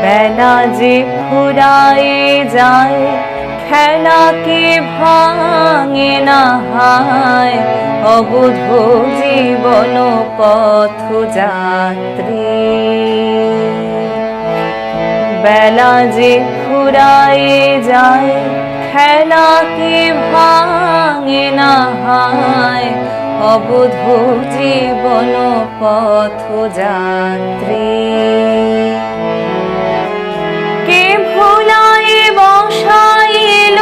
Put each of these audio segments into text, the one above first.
বেলা যে ফুরায়ে যায়, খেলাকে ভাঙে না হায়, অবুধ জীবন পথযাত্রী। বেলা যে ফুরায়ে যায়, খেলাকে ভাঙে না হায়, অবুধ জীবন পথযাত্রী। কে ভুলায়ে বসাইল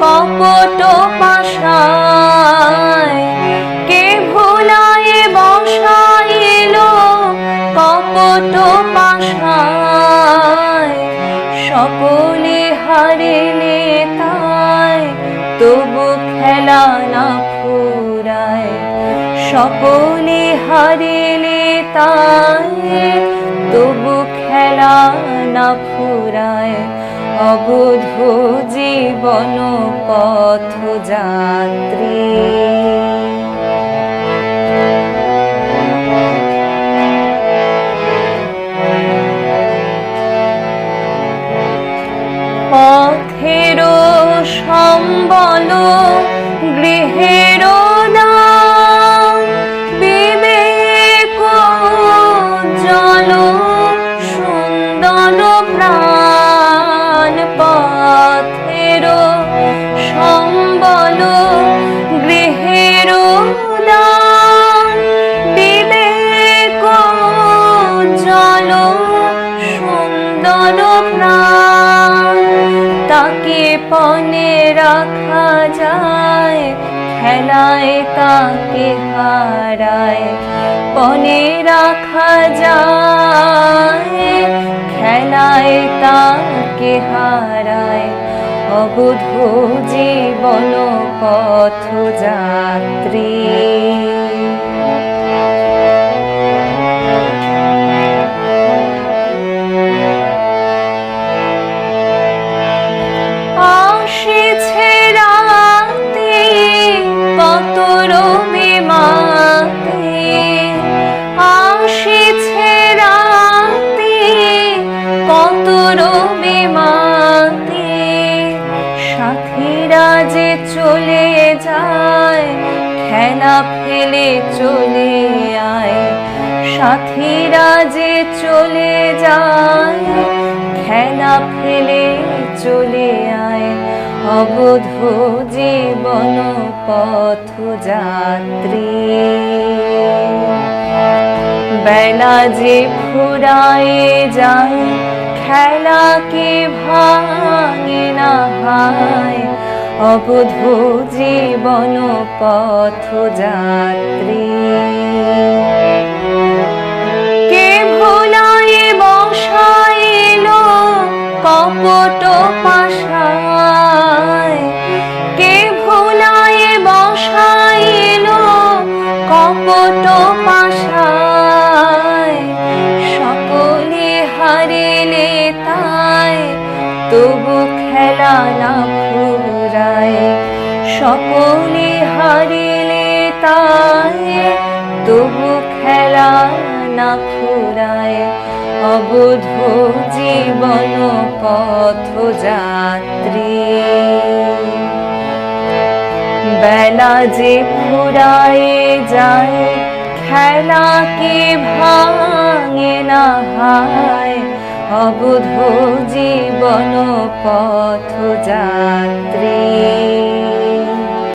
কপট পাশায়, কে ভুলায়ে বসাইল কপট পাশায়, সকলে হারিলে তাই তবু খেলা না ফুরায়, সকলে হারিলে তাই তবু খেলা না ফুরায়, অবুধ জীবন পথযাত্রী। পথের সম্বল গৃহের দান, বিবেক জল সুন্দর প্রাণ। পথের সম্বল গৃহের দান, বিবেক জল সুন্দর প্রাণ। তাকে পণে রাখা যায়, খেলায় তাকে হারায়, পণে রাখা যায়, খেলায় তাকে হারায়, অবুধ জীবন পথযাত্রী। আসিছে রাতে কত রবিমাতে, আসিছে রাতে কত রবিমাতে, সাথীরা যে চলে যায়, খেলা ফেলে চলে আয়। সাথীরা যে চলে যায়, খেলা ফেলে চলে আয়, অবুধ জীবন পথযাত্রী। বেলা যে ফুরায়ে যায়, খেলাকে ভাঙে না হায়, অবুধ জীবন পথযাত্রী। কে ভুলায়ে বসাইল কপট পাশায়, কে ভুলায়ে বসাইল কপট পাশায়, সকলে হারিলে তাই তবু খেলা না ফুরায়, সকলে হারিলে তাই তবু খেলা না ফুরায়, অবুধ জীবন পথযাত্রী। বেলা যে ফুরায়ে যায়, খেলাকে ভাঙে না হায়, অবুধ জীবন পথযাত্রী।